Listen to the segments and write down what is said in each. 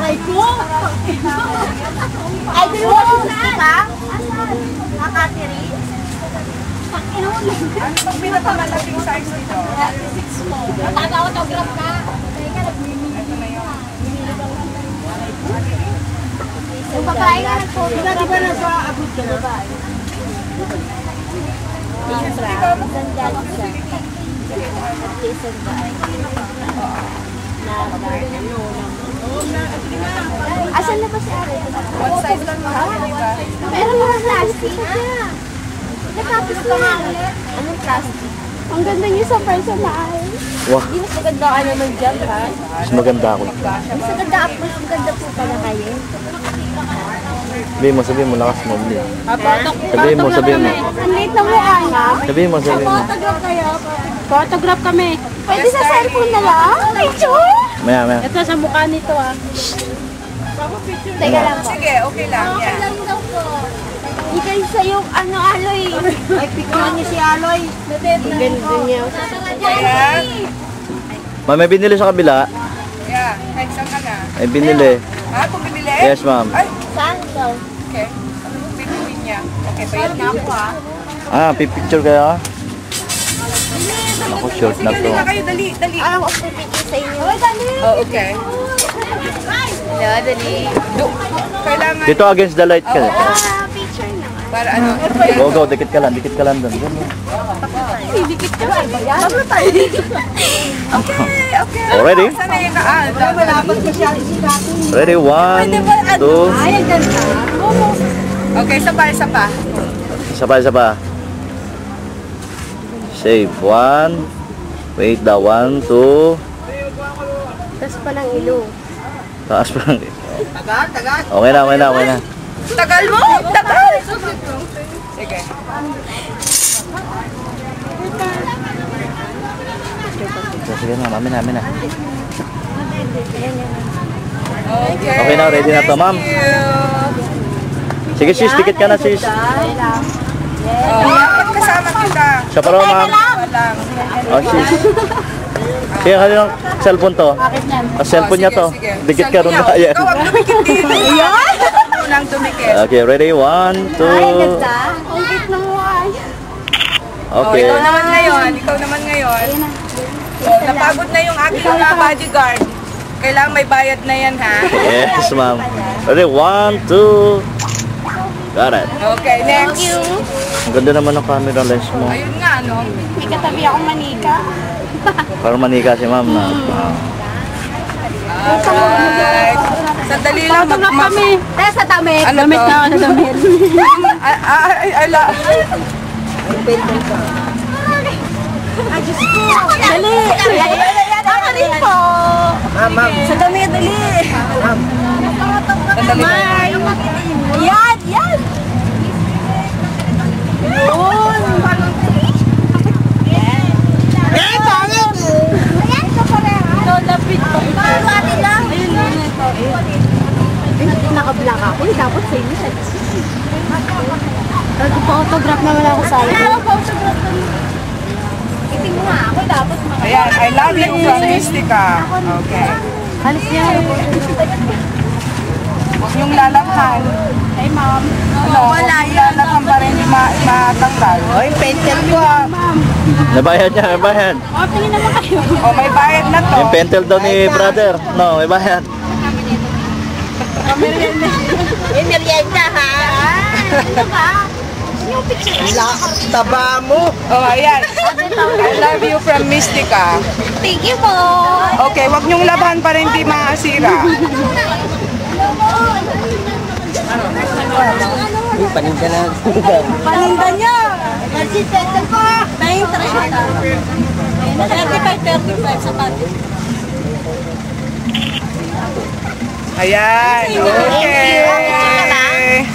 Aray ko! Ay, di mo ka? Nakatiri? Ano pag pinakamalaking size nito? 6 mo. Mag-autograph ka. Teka, nagmimili. Yung babae nga nagphoto. Di ba nasa abot ka na ba? Sandali siya. Asan na ba si Ari? One size lang mga diba? Pero mga plastic. Natapos ko nga ulit. Anong plastic? Ang ganda niyo sa personal. Wah. Hindi mas maganda ka naman dyan, ha? Mas maganda ako. Mas maganda po pala kayo. Sabihin mo, lakas mo. Sabihin mo. Ang late na mukha nga. Sabihin mo. Photograph kayo. Photograph kami. Pwede sa cellphone na lang? Picture? Maya. Ito sa mukha nito, ah. Teka lang po. Sige, okay lang. Okay Yan. lang daw po. Ikay sa'yo, Aloy. Ay, picture niya si Aloy. Ganda niya. Kaya, Ma'am, may binili sa kabila. yeah. Kahit saan ka na. May binili. Ha? Kung bibili? Yes, ma'am. Ay, Saan daw? okay. Ano kung bibili niya? Okay, bayad na ako ha. Pipicture kaya? Ako, short na to. Dali na kayo, dali. Alam ko, pipicture sa inyo. Ay, dali. Oh, okay. Hello, dali. Kailangan, Dito against the light ka. Picture naman. para ano? Go, dikit ka lang doon. Dikit ka ba? Sablo tayo dito. Okay. Oh, ready? Sana yung kaan. Malapot ko siya. Ready? 1, 2. Ay, ang ganda. Okay, isa pa. Isa pa. Save. 1. Wait, 1, 2. Tapos pa ng ilong. Taas pa lang. Tagal. Okay na. Tagal mo! Tagal! Sige. Sige na, mami na. Okay. Okay na, ready na to, ma'am. Thank you. Sige sis, dikit ka na sis. Dapat kasama kita. Siya pa raw, ma'am. Walang. Oh, sis. Sige, kaninong cellphone to? Cellphone niya to. Sige. Dikit ka rin na. Ayan. Ikaw ang dumikit dito. Unang dumikit. Okay, ready? 1, 2. Ang cute na mukha. Okay. Ikaw naman ngayon. Napagod na yung aking bodyguard. Kailangan may bayad na yan, ha? Yes, ma'am. Ready? 1, 2. Got it. Okay, next. Ang ganda naman ng camera lens mo. Ayun nga, no? May katabi akong manika. Parang manika si ma'am na. Alright. Sandali lang. kami. Dahil sa damit. Ano Damit to? na ako sa damit. Ala. Ay, Diyos ko. Dali. Ako rin po. Ma'am. Sa damit, dali. Sandali lang. Yan. Yun. Eh, pangit. Ayan, ito pareha. Ito, lapit pa. Paano atin lang? Ayun lang ito. Naka-black ako. Dapat sa inyo. Nagpa-autograph naman ako sa iyo. Nagpa-autograph kami. Iting mo nga ako. Dapat Ayan, I love you from Mystica. Okay. Halis niya. Huwag niyong lalakhan. Ay, ma'am. Wala yan. Lalakhan pa rin yung matanggal. Oy, pentel ko ah. Nabayad niya, may bayad. Tingin naman kayo. Oh, may bayad na to. Yung pentel daw ni brother. No, may bayad. May merienda, ha? Ano ba? Yung picture. Taba mo. Oh, ayan. I love you from Mystica. Thank you po. Okay, wag niyong labahan para hindi masira. Paninda na. Paninda niya. Kasi petal po. 35 sapatos. Ayan. Okay.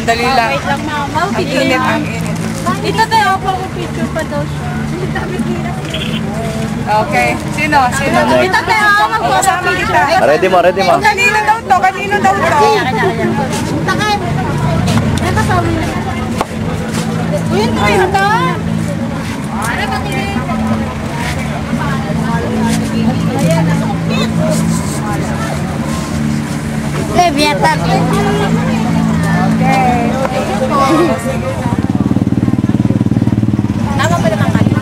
Dali lang. Wait lang, mama. Ang init, ang init. Dito tayo ako picture pa daw siya. Okay. Sino? Dito tayo ako Kasama kita. Ready mo. Kanino daw to? Takay. Ano kasama niya? Uy, tayo ka. Ano ba tingin? Ayan, nasukit. Pietan. Okay. Tama pa naman kayo.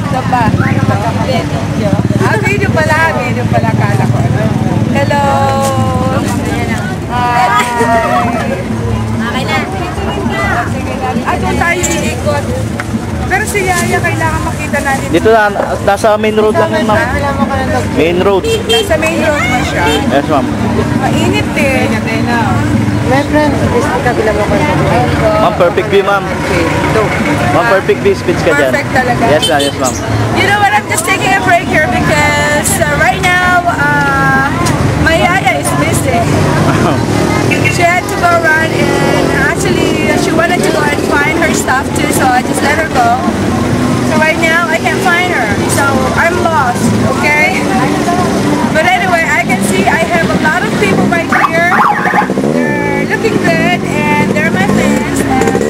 Ito ba? Video pala kala ko. Hello! Hi! Okay na. Doon tayo iikot. Pero si Yaya, kailangan makita natin. Dito na, nasa main road lang yan, ma'am. Main road. Nasa main road mo siya. Yes, ma'am. Mainit eh. My friend, is kabila mo ko. Ma'am, perfect view, ma'am. Ma'am, perfect view. Speech ka dyan. Perfect talaga. Yes, ma'am. Yes, ma'am. You know what? I'm just taking a break here because right now, my Yaya is missing. She had to go run and actually she wanted to go and find her stuff too, so I just let her go. So right now I can't find her, so I'm lost, okay? But anyway, I can see I have a lot of people right here. They're looking good and they're my fans and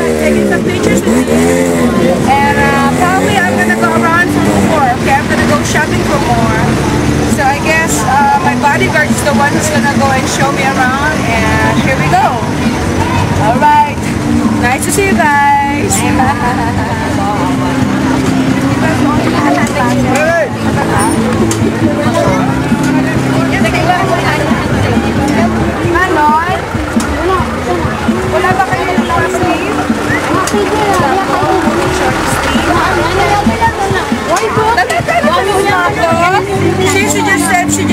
I'm taking some pictures with me. And probably I'm gonna go around for more, okay? I'm gonna go shopping for more. So I guess my bodyguard is the one who's gonna go and show me around, and here we go. All right, nice to see you guys. Manon, wala ba kayo ng long sleeve? Short sleeve? She just said she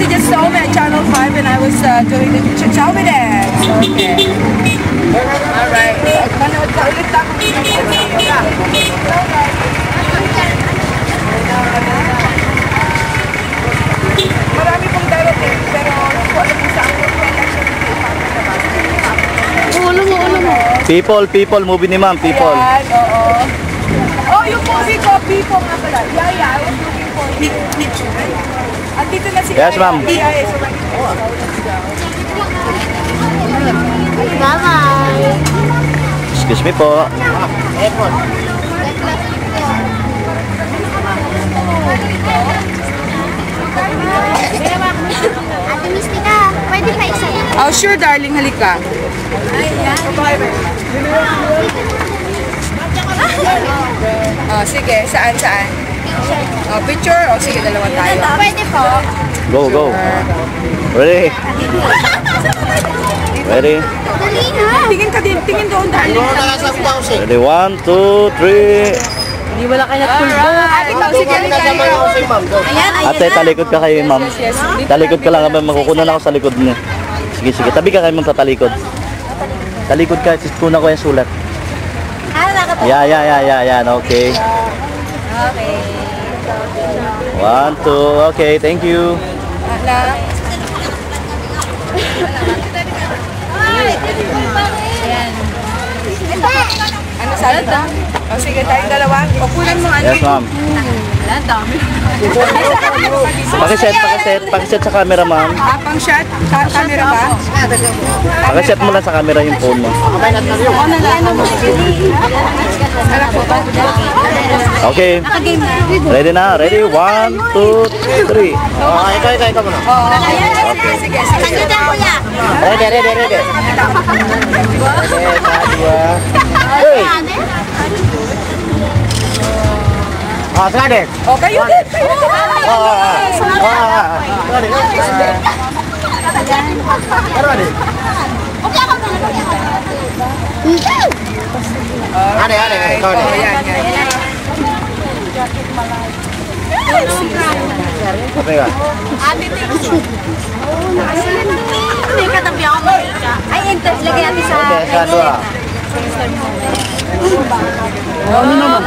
just saw me at Channel 5 and I was doing the Chichawi dance. Okay. Alright. Manood ka ulit ako. Marami pong darating pero wala po sa ako. Ulo mo. People, movie ni ma'am, people. Yan, oo. Oh, yung movie ko, People nga pala. Yaya, I was looking for picture. At dito na si Yes, ma'am. Yaya, so let's go. Bye-bye. Excuse me po. Ate Mistika, pwede pa isa. Oh, sure, darling. Halika. Oh, sige. Saan? Oh, picture? Oh, sige, dalawa tayo. Pwede po. Go. Ready? Ready? Dali na. Tingin ka din. Tingin doon, darling. Ready? 1, 2, 3. Hindi wala kayo Alright. Oh, sige, halika. Ate, talikod ka kayo, ma'am. Talikod ka lang, ma'am. Makukunan ako sa likod niyo. Sige. Tabi ka kayo, ma'am, sa talikod. Talikod ka. Kuna ko yung sulat. Yan. Okay. Okay. 1, 2. Okay, thank you. Na. Ano sabi to? Oh, sige, tayong dalawa. O, kunan mo ano. Yes, ma'am. Pakiset sa camera, ma'am. Pang shot? Camera ba? Pakiset mo lang sa camera yung phone mo. Okay. Ready na? Ready? 1, 2, 3. Ikaw muna. Okay, sige. Sige dyan, kuya. Ready. Hey! Sige. O, kayo din. Yan. Okay ka? May katabi ako. Ay, lagay natin sa... Okay, sa dua. Ano naman?